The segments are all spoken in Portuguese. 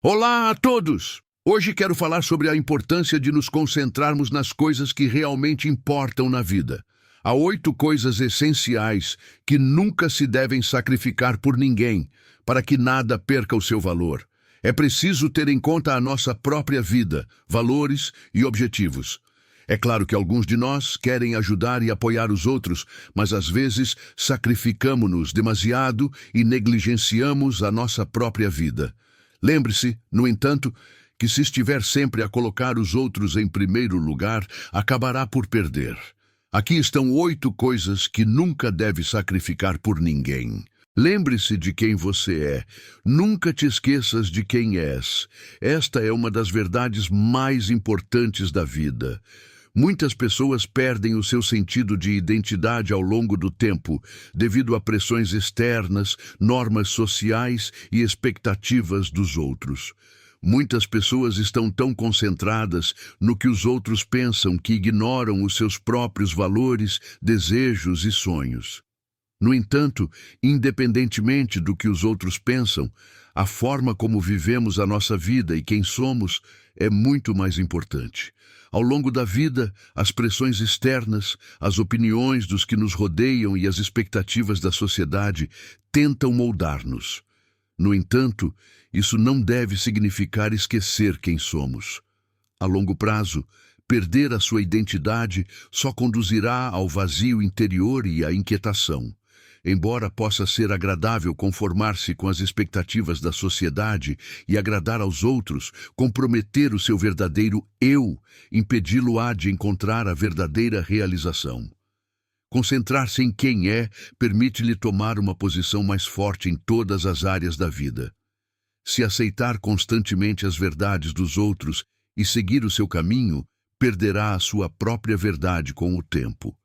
Olá a todos! Hoje quero falar sobre a importância de nos concentrarmos nas coisas que realmente importam na vida. Há 8 coisas essenciais que nunca se devem sacrificar por ninguém, para que nada perca o seu valor. É preciso ter em conta a nossa própria vida, valores e objetivos. É claro que alguns de nós querem ajudar e apoiar os outros, mas às vezes sacrificamos-nos demasiado e negligenciamos a nossa própria vida. Lembre-se, no entanto, que se estiver sempre a colocar os outros em primeiro lugar, acabará por perder. Aqui estão 8 coisas que nunca deve sacrificar por ninguém. Lembre-se de quem você é. Nunca te esqueças de quem és. Esta é uma das verdades mais importantes da vida. Muitas pessoas perdem o seu sentido de identidade ao longo do tempo, devido a pressões externas, normas sociais e expectativas dos outros. Muitas pessoas estão tão concentradas no que os outros pensam que ignoram os seus próprios valores, desejos e sonhos. No entanto, independentemente do que os outros pensam, a forma como vivemos a nossa vida e quem somos é muito mais importante. Ao longo da vida, as pressões externas, as opiniões dos que nos rodeiam e as expectativas da sociedade tentam moldar-nos. No entanto, isso não deve significar esquecer quem somos. A longo prazo, perder a sua identidade só conduzirá ao vazio interior e à inquietação. Embora possa ser agradável conformar-se com as expectativas da sociedade e agradar aos outros, comprometer o seu verdadeiro eu, impedi-lo-á de encontrar a verdadeira realização. Concentrar-se em quem é permite-lhe tomar uma posição mais forte em todas as áreas da vida. Se aceitar constantemente as verdades dos outros e seguir o seu caminho, perderá a sua própria verdade com o tempo.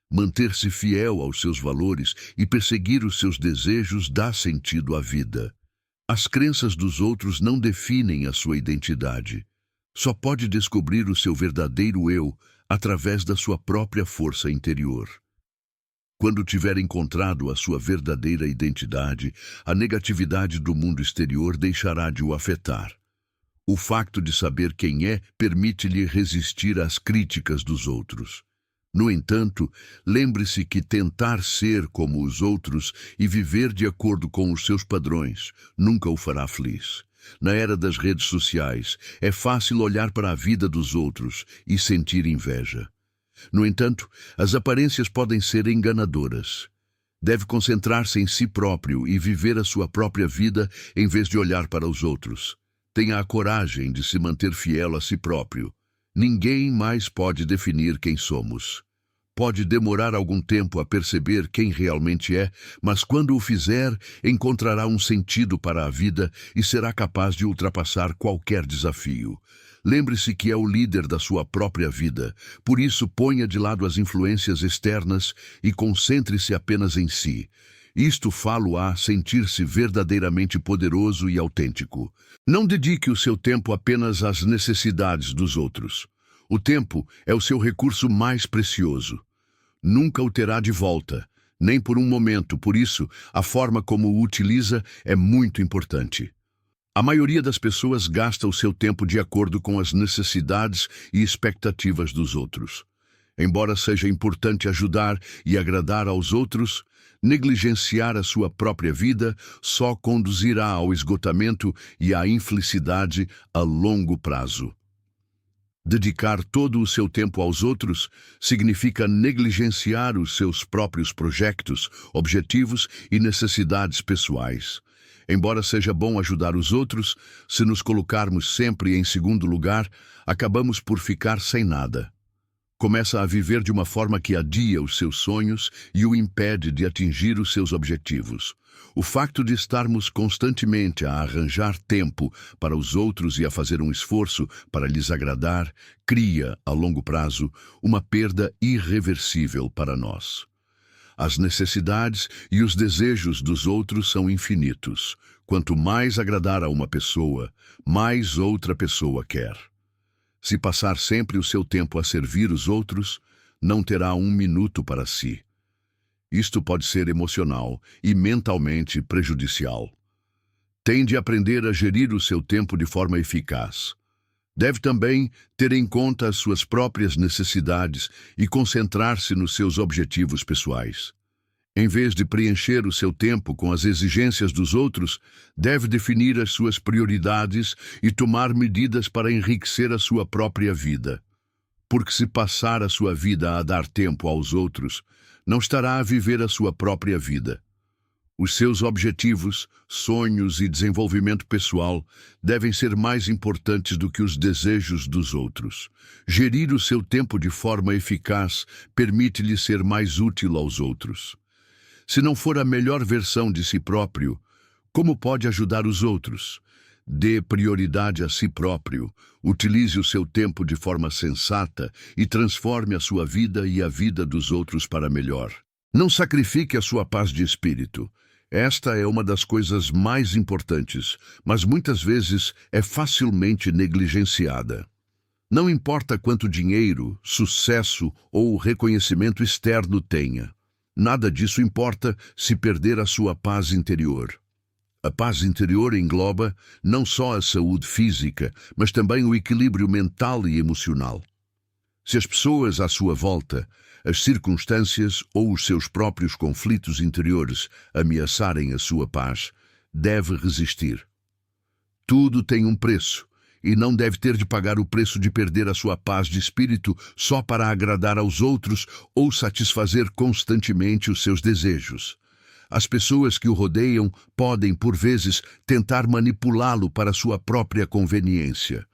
Manter-se fiel aos seus valores e perseguir os seus desejos dá sentido à vida. As crenças dos outros não definem a sua identidade. Só pode descobrir o seu verdadeiro eu através da sua própria força interior. Quando tiver encontrado a sua verdadeira identidade, a negatividade do mundo exterior deixará de o afetar. O facto de saber quem é permite-lhe resistir às críticas dos outros. No entanto, lembre-se que tentar ser como os outros e viver de acordo com os seus padrões nunca o fará feliz. Na era das redes sociais, é fácil olhar para a vida dos outros e sentir inveja. No entanto, as aparências podem ser enganadoras. Deve concentrar-se em si próprio e viver a sua própria vida em vez de olhar para os outros. Tenha a coragem de se manter fiel a si próprio. Ninguém mais pode definir quem somos. Pode demorar algum tempo a perceber quem realmente é, mas quando o fizer, encontrará um sentido para a vida e será capaz de ultrapassar qualquer desafio. Lembre-se que é o líder da sua própria vida, por isso ponha de lado as influências externas e concentre-se apenas em si. Isto falo-á sentir-se verdadeiramente poderoso e autêntico. Não dedique o seu tempo apenas às necessidades dos outros. O tempo é o seu recurso mais precioso. Nunca o terá de volta, nem por um momento, por isso, a forma como o utiliza é muito importante. A maioria das pessoas gasta o seu tempo de acordo com as necessidades e expectativas dos outros. Embora seja importante ajudar e agradar aos outros, negligenciar a sua própria vida só conduzirá ao esgotamento e à infelicidade a longo prazo. Dedicar todo o seu tempo aos outros significa negligenciar os seus próprios projetos, objetivos e necessidades pessoais. Embora seja bom ajudar os outros, se nos colocarmos sempre em segundo lugar, acabamos por ficar sem nada. Começa a viver de uma forma que adia os seus sonhos e o impede de atingir os seus objetivos. O facto de estarmos constantemente a arranjar tempo para os outros e a fazer um esforço para lhes agradar, cria, a longo prazo, uma perda irreversível para nós. As necessidades e os desejos dos outros são infinitos. Quanto mais agradar a uma pessoa, mais outra pessoa quer. Se passar sempre o seu tempo a servir os outros, não terá um minuto para si. Isto pode ser emocional e mentalmente prejudicial. Tem de aprender a gerir o seu tempo de forma eficaz. Deve também ter em conta as suas próprias necessidades e concentrar-se nos seus objetivos pessoais. Em vez de preencher o seu tempo com as exigências dos outros, deve definir as suas prioridades e tomar medidas para enriquecer a sua própria vida. Porque se passar a sua vida a dar tempo aos outros, não estará a viver a sua própria vida. Os seus objetivos, sonhos e desenvolvimento pessoal devem ser mais importantes do que os desejos dos outros. Gerir o seu tempo de forma eficaz permite-lhe ser mais útil aos outros. Se não for a melhor versão de si próprio, como pode ajudar os outros? Dê prioridade a si próprio, utilize o seu tempo de forma sensata e transforme a sua vida e a vida dos outros para melhor. Não sacrifique a sua paz de espírito. Esta é uma das coisas mais importantes, mas muitas vezes é facilmente negligenciada. Não importa quanto dinheiro, sucesso ou reconhecimento externo tenha. Nada disso importa se perder a sua paz interior. A paz interior engloba não só a saúde física, mas também o equilíbrio mental e emocional. Se as pessoas à sua volta, as circunstâncias ou os seus próprios conflitos interiores ameaçarem a sua paz, deve resistir. Tudo tem um preço, e não deve ter de pagar o preço de perder a sua paz de espírito só para agradar aos outros ou satisfazer constantemente os seus desejos. As pessoas que o rodeiam podem, por vezes, tentar manipulá-lo para sua própria conveniência.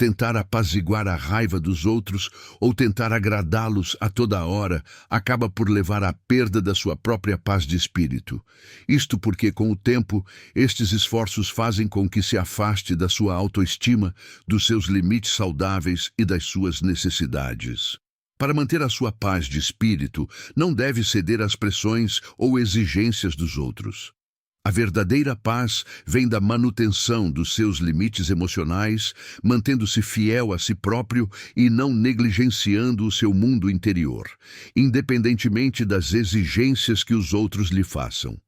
Tentar apaziguar a raiva dos outros ou tentar agradá-los a toda hora acaba por levar à perda da sua própria paz de espírito. Isto porque, com o tempo, estes esforços fazem com que se afaste da sua autoestima, dos seus limites saudáveis e das suas necessidades. Para manter a sua paz de espírito, não deve ceder às pressões ou exigências dos outros. A verdadeira paz vem da manutenção dos seus limites emocionais, mantendo-se fiel a si próprio e não negligenciando o seu mundo interior, independentemente das exigências que os outros lhe façam.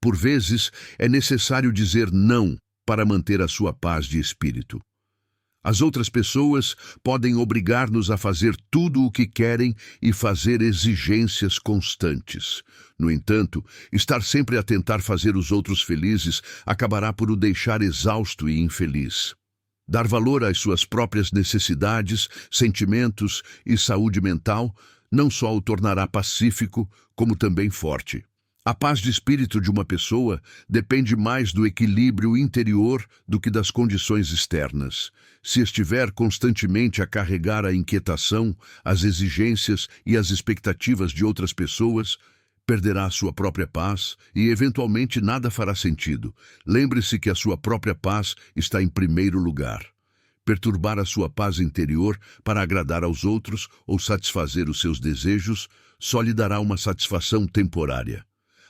Por vezes, é necessário dizer não para manter a sua paz de espírito. As outras pessoas podem obrigar-nos a fazer tudo o que querem e fazer exigências constantes. No entanto, estar sempre a tentar fazer os outros felizes acabará por o deixar exausto e infeliz. Dar valor às suas próprias necessidades, sentimentos e saúde mental não só o tornará pacífico, como também forte. A paz de espírito de uma pessoa depende mais do equilíbrio interior do que das condições externas. Se estiver constantemente a carregar a inquietação, as exigências e as expectativas de outras pessoas, perderá a sua própria paz e, eventualmente, nada fará sentido. Lembre-se que a sua própria paz está em primeiro lugar. Perturbar a sua paz interior para agradar aos outros ou satisfazer os seus desejos só lhe dará uma satisfação temporária.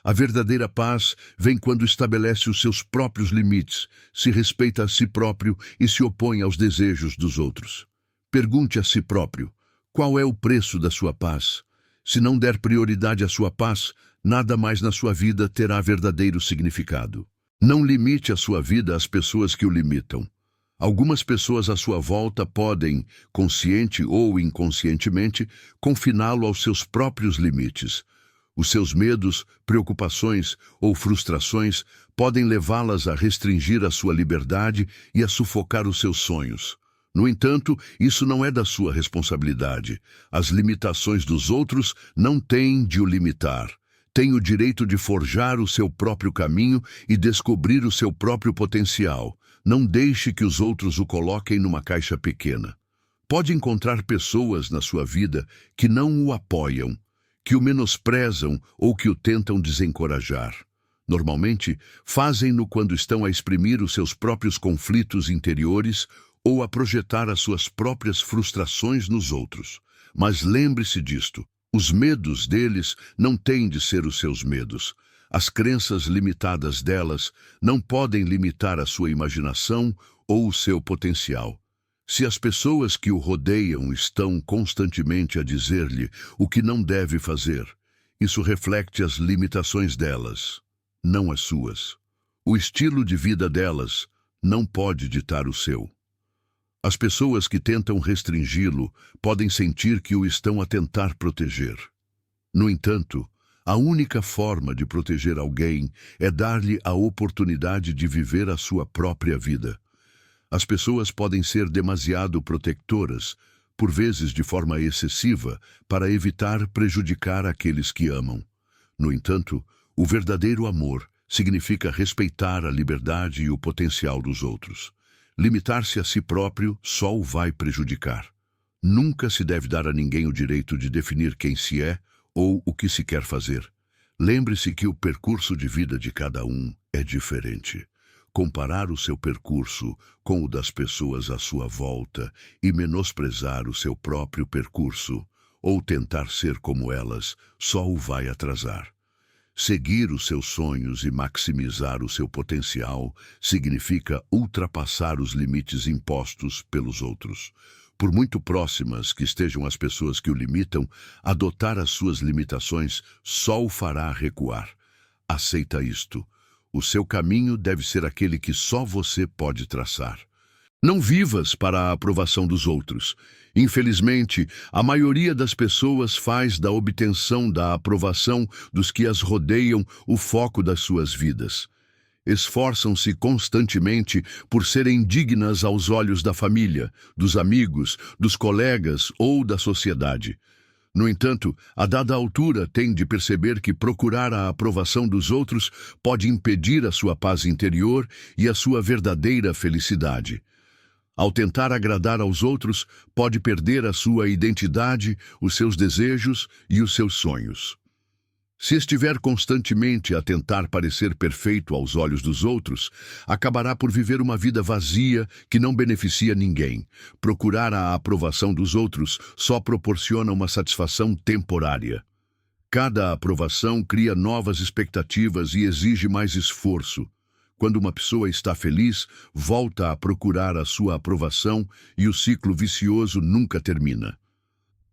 A verdadeira paz vem quando estabelece os seus próprios limites, se respeita a si próprio e se opõe aos desejos dos outros. Pergunte a si próprio, qual é o preço da sua paz? Se não der prioridade à sua paz, nada mais na sua vida terá verdadeiro significado. Não limite a sua vida às pessoas que o limitam. Algumas pessoas à sua volta podem, consciente ou inconscientemente, confiná-lo aos seus próprios limites. Os seus medos, preocupações ou frustrações podem levá-las a restringir a sua liberdade e a sufocar os seus sonhos. No entanto, isso não é da sua responsabilidade. As limitações dos outros não têm de o limitar. Tem o direito de forjar o seu próprio caminho e descobrir o seu próprio potencial. Não deixe que os outros o coloquem numa caixa pequena. Pode encontrar pessoas na sua vida que não o apoiam, que o menosprezam ou que o tentam desencorajar. Normalmente, fazem-no quando estão a exprimir os seus próprios conflitos interiores ou a projetar as suas próprias frustrações nos outros. Mas lembre-se disto, os medos deles não têm de ser os seus medos. As crenças limitadas delas não podem limitar a sua imaginação ou o seu potencial. Se as pessoas que o rodeiam estão constantemente a dizer-lhe o que não deve fazer, isso reflete as limitações delas, não as suas. O estilo de vida delas não pode ditar o seu. As pessoas que tentam restringi-lo podem sentir que o estão a tentar proteger. No entanto, a única forma de proteger alguém é dar-lhe a oportunidade de viver a sua própria vida. As pessoas podem ser demasiado protetoras, por vezes de forma excessiva, para evitar prejudicar aqueles que amam. No entanto, o verdadeiro amor significa respeitar a liberdade e o potencial dos outros. Limitar-se a si próprio só o vai prejudicar. Nunca se deve dar a ninguém o direito de definir quem se é ou o que se quer fazer. Lembre-se que o percurso de vida de cada um é diferente. Comparar o seu percurso com o das pessoas à sua volta e menosprezar o seu próprio percurso, ou tentar ser como elas, só o vai atrasar. Seguir os seus sonhos e maximizar o seu potencial significa ultrapassar os limites impostos pelos outros. Por muito próximas que estejam as pessoas que o limitam, adotar as suas limitações só o fará recuar. Aceita isto. O seu caminho deve ser aquele que só você pode traçar. Não vivas para a aprovação dos outros. Infelizmente, a maioria das pessoas faz da obtenção da aprovação dos que as rodeiam o foco das suas vidas. Esforçam-se constantemente por serem dignas aos olhos da família, dos amigos, dos colegas ou da sociedade. No entanto, a dada altura tem de perceber que procurar a aprovação dos outros pode impedir a sua paz interior e a sua verdadeira felicidade. Ao tentar agradar aos outros, pode perder a sua identidade, os seus desejos e os seus sonhos. Se estiver constantemente a tentar parecer perfeito aos olhos dos outros, acabará por viver uma vida vazia que não beneficia ninguém. Procurar a aprovação dos outros só proporciona uma satisfação temporária. Cada aprovação cria novas expectativas e exige mais esforço. Quando uma pessoa está feliz, volta a procurar a sua aprovação e o ciclo vicioso nunca termina.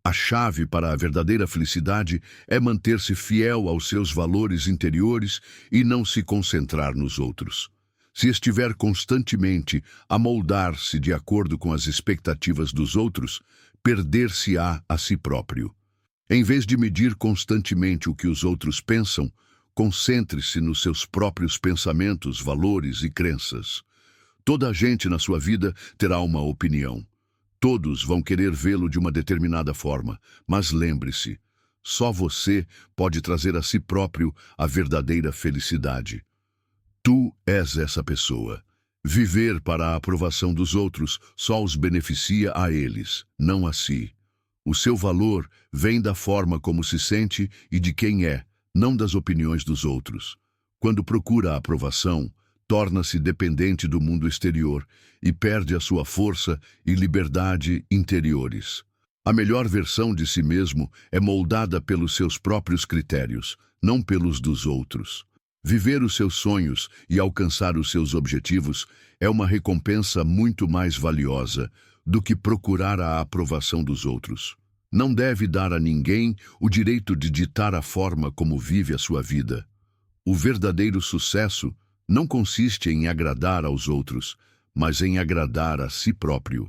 A chave para a verdadeira felicidade é manter-se fiel aos seus valores interiores e não se concentrar nos outros. Se estiver constantemente a moldar-se de acordo com as expectativas dos outros, perder-se-á a si próprio. Em vez de medir constantemente o que os outros pensam, concentre-se nos seus próprios pensamentos, valores e crenças. Toda a gente na sua vida terá uma opinião. Todos vão querer vê-lo de uma determinada forma, mas lembre-se, só você pode trazer a si próprio a verdadeira felicidade. Tu és essa pessoa. Viver para a aprovação dos outros só os beneficia a eles, não a si. O seu valor vem da forma como se sente e de quem é, não das opiniões dos outros. Quando procura a aprovação, torna-se dependente do mundo exterior e perde a sua força e liberdade interiores. A melhor versão de si mesmo é moldada pelos seus próprios critérios, não pelos dos outros. Viver os seus sonhos e alcançar os seus objetivos é uma recompensa muito mais valiosa do que procurar a aprovação dos outros. Não deve dar a ninguém o direito de ditar a forma como vive a sua vida. O verdadeiro sucesso não consiste em agradar aos outros, mas em agradar a si próprio.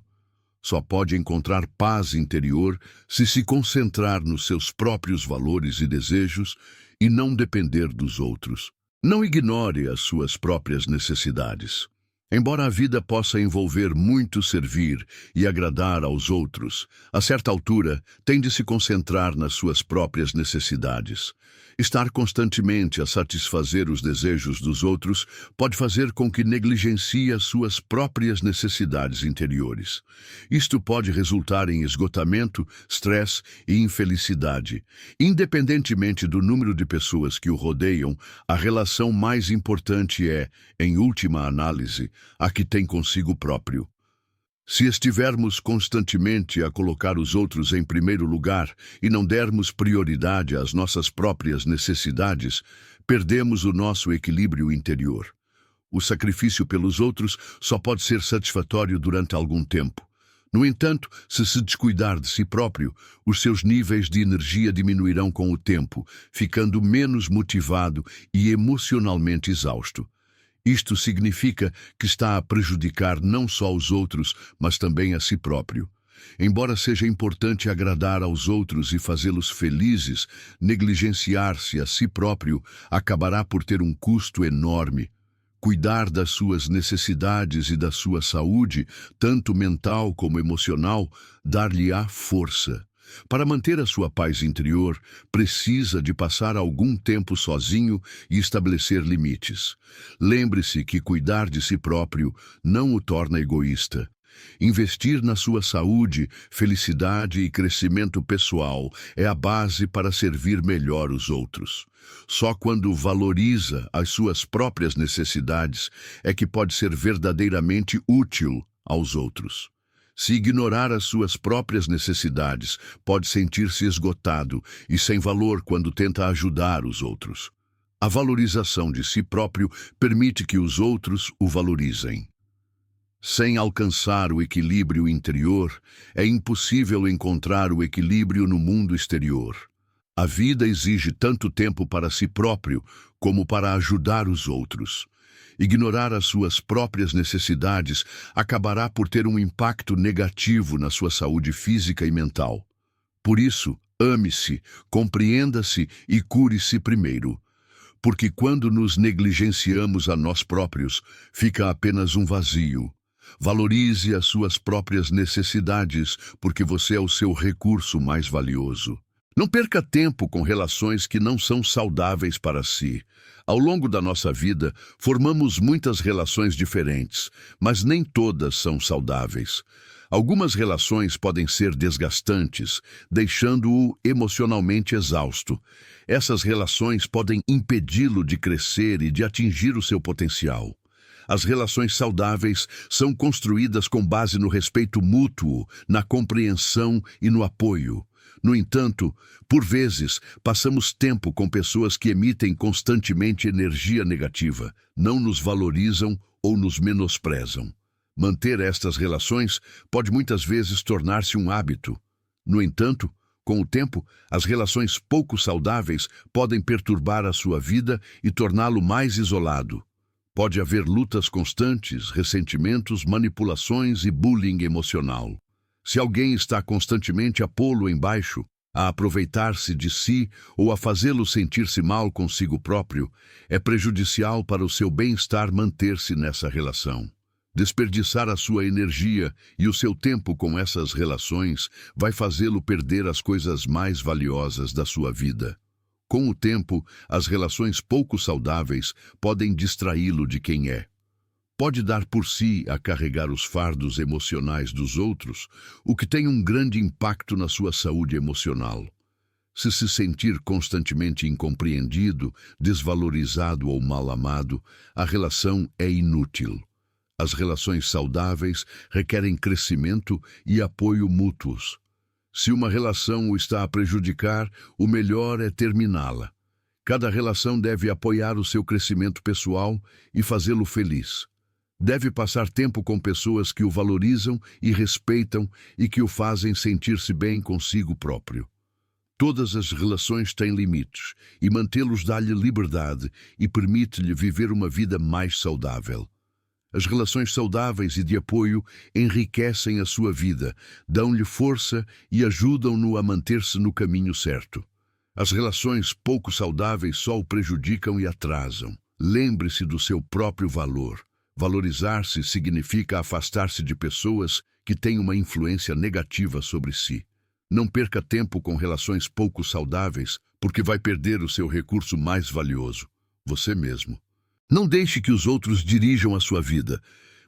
Só pode encontrar paz interior se concentrar nos seus próprios valores e desejos e não depender dos outros. Não ignore as suas próprias necessidades. Embora a vida possa envolver muito servir e agradar aos outros, a certa altura tem de se concentrar nas suas próprias necessidades. Estar constantemente a satisfazer os desejos dos outros pode fazer com que negligencie as suas próprias necessidades interiores. Isto pode resultar em esgotamento, estresse e infelicidade. Independentemente do número de pessoas que o rodeiam, a relação mais importante é, em última análise, a que tem consigo próprio. Se estivermos constantemente a colocar os outros em primeiro lugar e não dermos prioridade às nossas próprias necessidades, perdemos o nosso equilíbrio interior. O sacrifício pelos outros só pode ser satisfatório durante algum tempo. No entanto, se descuidar de si próprio, os seus níveis de energia diminuirão com o tempo, ficando menos motivado e emocionalmente exausto. Isto significa que está a prejudicar não só os outros, mas também a si próprio. Embora seja importante agradar aos outros e fazê-los felizes, negligenciar-se a si próprio acabará por ter um custo enorme. Cuidar das suas necessidades e da sua saúde, tanto mental como emocional, dar-lhe-á força. Para manter a sua paz interior, precisa de passar algum tempo sozinho e estabelecer limites. Lembre-se que cuidar de si próprio não o torna egoísta. Investir na sua saúde, felicidade e crescimento pessoal é a base para servir melhor os outros. Só quando valoriza as suas próprias necessidades é que pode ser verdadeiramente útil aos outros. Se ignorar as suas próprias necessidades, pode sentir-se esgotado e sem valor quando tenta ajudar os outros. A valorização de si próprio permite que os outros o valorizem. Sem alcançar o equilíbrio interior, é impossível encontrar o equilíbrio no mundo exterior. A vida exige tanto tempo para si próprio como para ajudar os outros. Ignorar as suas próprias necessidades acabará por ter um impacto negativo na sua saúde física e mental. Por isso, ame-se, compreenda-se e cure-se primeiro. Porque quando nos negligenciamos a nós próprios, fica apenas um vazio. Valorize as suas próprias necessidades, porque você é o seu recurso mais valioso. Não perca tempo com relações que não são saudáveis para si. Ao longo da nossa vida, formamos muitas relações diferentes, mas nem todas são saudáveis. Algumas relações podem ser desgastantes, deixando-o emocionalmente exausto. Essas relações podem impedi-lo de crescer e de atingir o seu potencial. As relações saudáveis são construídas com base no respeito mútuo, na compreensão e no apoio. No entanto, por vezes, passamos tempo com pessoas que emitem constantemente energia negativa, não nos valorizam ou nos menosprezam. Manter estas relações pode muitas vezes tornar-se um hábito. No entanto, com o tempo, as relações pouco saudáveis podem perturbar a sua vida e torná-lo mais isolado. Pode haver lutas constantes, ressentimentos, manipulações e bullying emocional. Se alguém está constantemente a pô-lo embaixo, a aproveitar-se de si ou a fazê-lo sentir-se mal consigo próprio, é prejudicial para o seu bem-estar manter-se nessa relação. Desperdiçar a sua energia e o seu tempo com essas relações vai fazê-lo perder as coisas mais valiosas da sua vida. Com o tempo, as relações pouco saudáveis podem distraí-lo de quem é. Pode dar por si a carregar os fardos emocionais dos outros, o que tem um grande impacto na sua saúde emocional. Se sentir constantemente incompreendido, desvalorizado ou mal amado, a relação é inútil. As relações saudáveis requerem crescimento e apoio mútuos. Se uma relação o está a prejudicar, o melhor é terminá-la. Cada relação deve apoiar o seu crescimento pessoal e fazê-lo feliz. Deve passar tempo com pessoas que o valorizam e respeitam e que o fazem sentir-se bem consigo próprio. Todas as relações têm limites, e mantê-los dá-lhe liberdade e permite-lhe viver uma vida mais saudável. As relações saudáveis e de apoio enriquecem a sua vida, dão-lhe força e ajudam-no a manter-se no caminho certo. As relações pouco saudáveis só o prejudicam e atrasam. Lembre-se do seu próprio valor. Valorizar-se significa afastar-se de pessoas que têm uma influência negativa sobre si. Não perca tempo com relações pouco saudáveis, porque vai perder o seu recurso mais valioso, você mesmo. Não deixe que os outros dirijam a sua vida.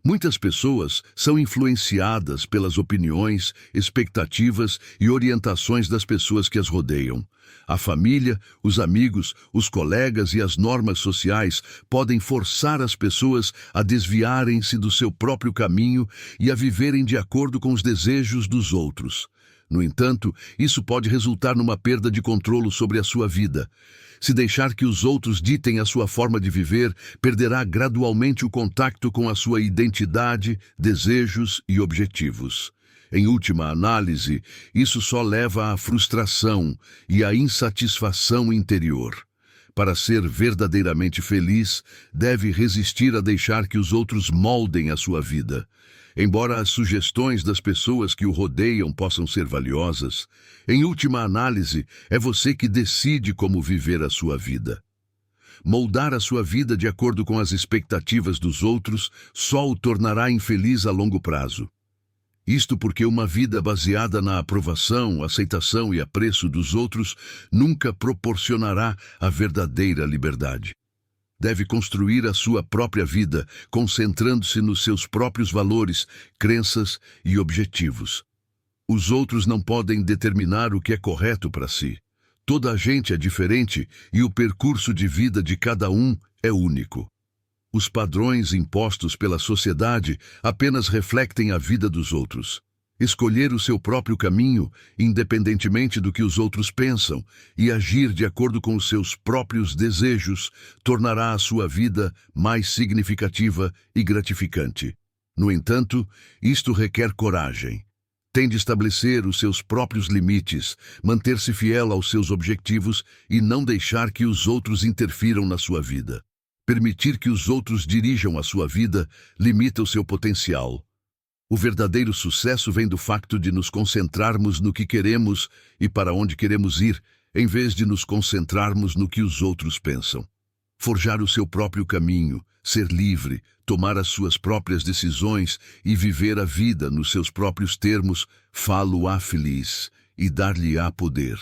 Muitas pessoas são influenciadas pelas opiniões, expectativas e orientações das pessoas que as rodeiam. A família, os amigos, os colegas e as normas sociais podem forçar as pessoas a desviarem-se do seu próprio caminho e a viverem de acordo com os desejos dos outros. No entanto, isso pode resultar numa perda de controle sobre a sua vida. Se deixar que os outros ditem a sua forma de viver, perderá gradualmente o contato com a sua identidade, desejos e objetivos. Em última análise, isso só leva à frustração e à insatisfação interior. Para ser verdadeiramente feliz, deve resistir a deixar que os outros moldem a sua vida. Embora as sugestões das pessoas que o rodeiam possam ser valiosas, em última análise, é você que decide como viver a sua vida. Moldar a sua vida de acordo com as expectativas dos outros só o tornará infeliz a longo prazo. Isto porque uma vida baseada na aprovação, aceitação e apreço dos outros nunca proporcionará a verdadeira liberdade. Deve construir a sua própria vida, concentrando-se nos seus próprios valores, crenças e objetivos. Os outros não podem determinar o que é correto para si. Toda a gente é diferente e o percurso de vida de cada um é único. Os padrões impostos pela sociedade apenas refletem a vida dos outros. Escolher o seu próprio caminho, independentemente do que os outros pensam, e agir de acordo com os seus próprios desejos, tornará a sua vida mais significativa e gratificante. No entanto, isto requer coragem. Tem de estabelecer os seus próprios limites, manter-se fiel aos seus objetivos e não deixar que os outros interfiram na sua vida. Permitir que os outros dirijam a sua vida limita o seu potencial. O verdadeiro sucesso vem do facto de nos concentrarmos no que queremos e para onde queremos ir, em vez de nos concentrarmos no que os outros pensam. Forjar o seu próprio caminho, ser livre, tomar as suas próprias decisões e viver a vida nos seus próprios termos, fá-lo-á feliz e dar-lhe-á poder.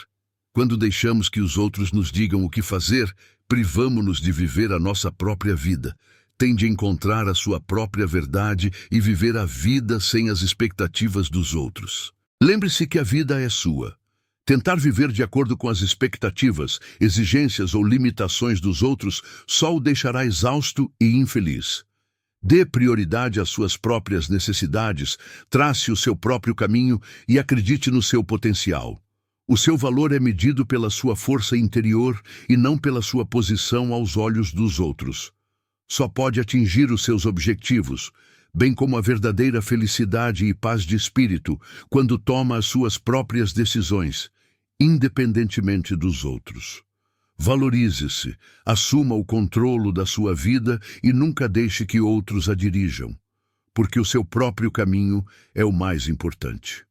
Quando deixamos que os outros nos digam o que fazer, privamo-nos de viver a nossa própria vida. Tem de encontrar a sua própria verdade e viver a vida sem as expectativas dos outros. Lembre-se que a vida é sua. Tentar viver de acordo com as expectativas, exigências ou limitações dos outros só o deixará exausto e infeliz. Dê prioridade às suas próprias necessidades, trace o seu próprio caminho e acredite no seu potencial. O seu valor é medido pela sua força interior e não pela sua posição aos olhos dos outros. Só pode atingir os seus objetivos, bem como a verdadeira felicidade e paz de espírito, quando toma as suas próprias decisões, independentemente dos outros. Valorize-se, assuma o controle da sua vida e nunca deixe que outros a dirijam, porque o seu próprio caminho é o mais importante.